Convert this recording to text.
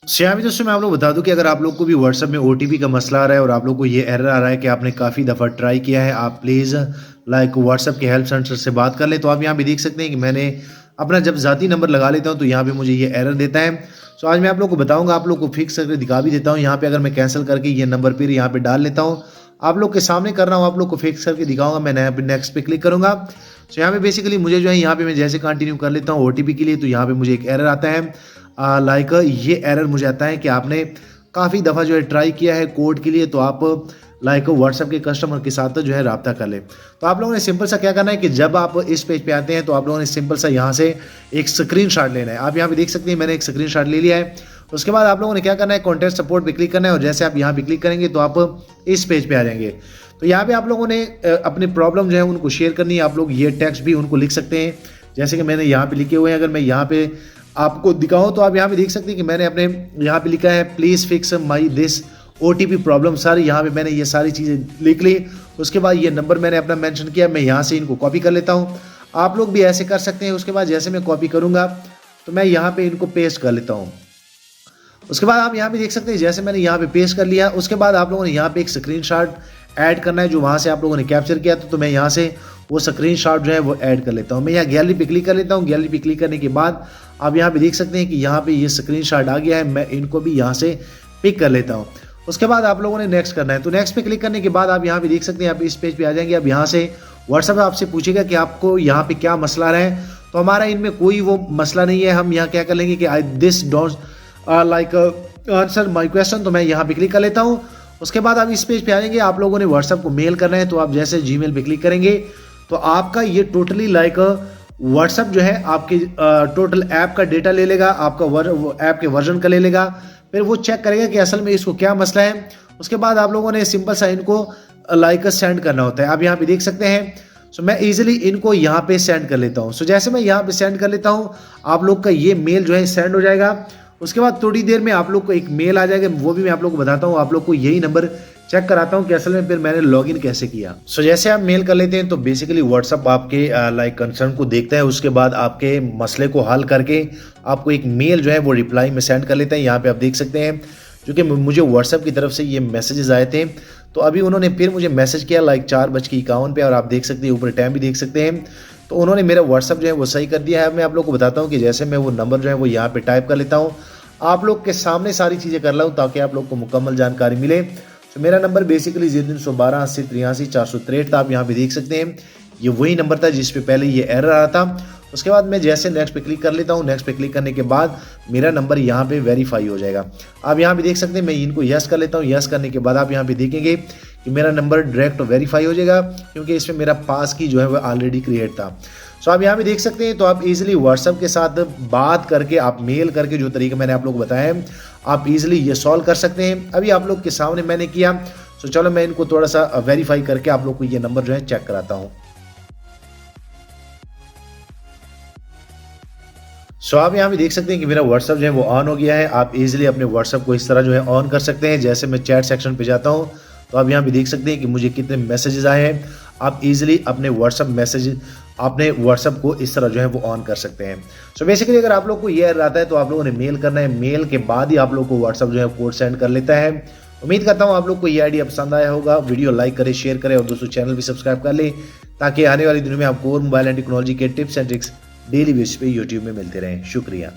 यहाँ भी दोस्तों मैं आप लोग बता दूं कि अगर आप लोग को भी व्हाट्सएप में ओटीपी का मसला आ रहा है और आप लोग को ये एरर आ रहा है कि आपने काफ़ी दफ़ा ट्राई किया है, आप प्लीज़ व्हाट्सएप के हेल्प सेंटर से बात कर लें। तो आप यहाँ भी देख सकते हैं कि मैंने अपना जब ज़ाती नंबर लगा लेता हूँ तो यहाँ पे मुझे ये एरर देता है। सो आज मैं आप लोग को बताऊँगा, आप लोग को फिक्स करके दिखा भी देता हूँ। यहाँ पर अगर मैं कैंसिल करके ये नंबर फिर यहाँ पर डाल लेता हूँ, आप लोग के सामने कर रहा हूँ, आप लोग को फिक्स करके दिखाऊंगा। मैं नेक्स्ट पे क्लिक करूँगा। सो यहाँ पे बेसिकली मुझे जो है यहाँ पे मैं जैसे कंटिन्यू कर लेता हूँ ओटीपी के लिए, तो यहाँ पे मुझे एक एरर आता है। ये एरर मुझे आता है कि आपने काफ़ी दफ़ा जो है ट्राई किया है कोड के लिए, तो आप व्हाट्सएप के कस्टमर के साथ जो है रब्ता कर ले। तो आप लोगों ने सिंपल सा क्या करना है कि जब आप इस पेज पे आते हैं तो आप लोगों ने सिंपल सा यहाँ से एक स्क्रीनशॉट लेना है। आप यहाँ पे देख सकते हैं मैंने एक स्क्रीनशॉट ले लिया है। उसके बाद आप लोगों ने क्या करना है, कॉन्टैक्ट सपोर्ट पे क्लिक करना है और जैसे आप यहाँ पे क्लिक करेंगे तो आप इस पेज पे आ जाएंगे। तो यहाँ पे आप लोगों ने अपनी प्रॉब्लम जो है उनको शेयर करनी है। आप लोग ये टेक्स्ट भी उनको लिख सकते हैं जैसे कि मैंने यहाँ पे लिखे हुए हैं। अगर मैं यहाँ पे आपको दिखाऊं तो आप यहाँ पे देख सकते हैं कि मैंने अपने यहाँ पे लिखा है please fix my this OTP problem. Sir यहाँ पे मैंने ये सारी चीज़ें लिख ली। उसके बाद ये नंबर मैंने अपना मेंशन किया, मैं यहाँ से इनको कॉपी कर लेता हूँ। आप लोग भी ऐसे कर सकते हैं। उसके बाद जैसे मैं कॉपी करूँगा तो मैं यहाँ पे इनको पेस्ट कर लेता हूँ। उसके बाद आप यहाँ पे देख सकते हैं जैसे मैंने यहाँ पे पेस्ट कर लिया। उसके बाद आप लोगों ने यहाँ पे एक स्क्रीनशॉट ऐड करना है जो वहाँ से आप लोगों ने कैप्चर किया था। तो मैं यहाँ से वो स्क्रीनशॉट जो है वो ऐड कर लेता हूँ। मैं यहाँ गैलरी पे क्लिक कर लेता हूँ। गैलरी पे क्लिक करने के बाद आप यहाँ पे देख सकते हैं कि यहाँ पे ये स्क्रीनशॉट आ गया है। मैं इनको भी यहाँ से पिक कर लेता हूँ। उसके बाद आप लोगों ने नेक्स्ट करना है। तो नेक्स्ट पे क्लिक करने के बाद आप यहाँ पे देख सकते हैं, आप इस पेज पे आ जाएंगे। अब यहाँ से व्हाट्सएप आपसे पूछेगा कि आपको यहाँ पे क्या मसला आ रहा है। तो हमारा इनमें कोई वो मसला नहीं है। हम यहाँ क्या कर लेंगे कि I this don't like answer my question. तो मैं यहाँ पे क्लिक कर लेता हूँ। उसके बाद आप इस पेज पे आ जाएंगे। आप लोगों ने व्हाट्सएप को मेल करना है। तो आप जैसे जीमेल पे क्लिक करेंगे तो आपका ये टोटली व्हाट्सएप जो है आपके टोटल ऐप का डेटा ले लेगा, आपका ऐप के वर्जन का ले लेगा। फिर वो चेक करेगा कि असल में इसको क्या मसला है। उसके बाद आप लोगों ने सिंपल सा इनको सेंड करना होता है। आप यहाँ पे देख सकते हैं। सो मैं इजीली इनको यहाँ पे सेंड कर लेता हूँ। सो जैसे मैं यहाँ पे सेंड कर लेता हूँ, आप लोग का ये मेल जो है सेंड हो जाएगा। उसके बाद थोड़ी देर में आप लोग को एक मेल आ जाएगा, वो भी मैं आप लोग को बताता हूँ। आप लोग को यही नंबर चेक कराता हूँ कि असल में फिर मैंने लॉगिन कैसे किया। सो जैसे आप मेल कर लेते हैं तो बेसिकली व्हाट्सएप आपके कंसर्न को देखता है। उसके बाद आपके मसले को हल करके आपको एक मेल जो है वो रिप्लाई में सेंड कर लेते हैं। यहाँ पे आप देख सकते हैं जो कि मुझे व्हाट्सएप की तरफ से ये मैसेजेस आए थे। तो अभी उन्होंने फिर मुझे मैसेज किया 4:51 पे और आप देख सकते हैं ऊपर टाइम भी देख सकते हैं। तो उन्होंने मेरा व्हाट्सएप जो है वो सही कर दिया है। मैं आप लोग को बताता हूँ कि जैसे मैं वो नंबर जो है वो यहाँ पे टाइप कर लेता हूँ, आप लोग के सामने सारी चीज़ें कर रहा हूँ ताकि आप लोग को मुकम्मल जानकारी मिले। तो मेरा नंबर बेसिकली 0312 80 83 463 था। आप यहाँ पे देख सकते हैं ये वही नंबर था जिस पे पहले ये एरर आ रहा था। उसके बाद मैं जैसे नेक्स्ट पे क्लिक कर लेता हूँ, नेक्स्ट पे क्लिक करने के बाद मेरा नंबर यहाँ पे वेरीफाई हो जाएगा। आप यहाँ पे देख सकते हैं मैं इनको यस कर लेता हूँ। यस करने के बाद आप यहाँ पे देखेंगे कि मेरा नंबर डायरेक्ट वेरीफाई हो जाएगा क्योंकि इसमें मेरा पास की जो है वो ऑलरेडी क्रिएट था। सो आप यहाँ पे देख सकते हैं। तो आप इजीली व्हाट्सएप के साथ बात करके, आप मेल करके, जो तरीका मैंने आप लोग को बताया है, आप इजीली ये सॉल्व कर सकते हैं। अभी आप लोग के सामने मैंने किया। सो चलो मैं इनको थोड़ा सा वेरीफाई करके आप लोग को ये नंबर जो है चेक कराता हूँ। सो आप यहाँ पे देख सकते हैं कि मेरा व्हाट्सएप जो है वो ऑन हो गया है। आप इजीली अपने व्हाट्सएप को इस तरह जो है ऑन कर सकते हैं। जैसे मैं चैट सेक्शन पे जाता हूँ तो आप यहाँ पे देख सकते हैं कि मुझे कितने मैसेजेस आए हैं। आप इजीली अपने व्हाट्सएप को इस तरह जो है वो ऑन कर सकते हैं। सो बेसिकली अगर आप लोग को ये आता है तो आप लोगों ने मेल करना है। मेल के बाद ही आप लोग को व्हाट्सएप जो है कोड सेंड कर लेता है। उम्मीद करता हूँ आप लोग को ये आइडिया पसंद आया होगा। वीडियो लाइक करें, शेयर करें और दोस्तों चैनल भी सब्सक्राइब कर लें ताकि आने वाली दिनों में आपको और मोबाइल एंड टेक्नोलॉजी के tips and tricks daily basis पे यूट्यूब में मिलते रहें। शुक्रिया।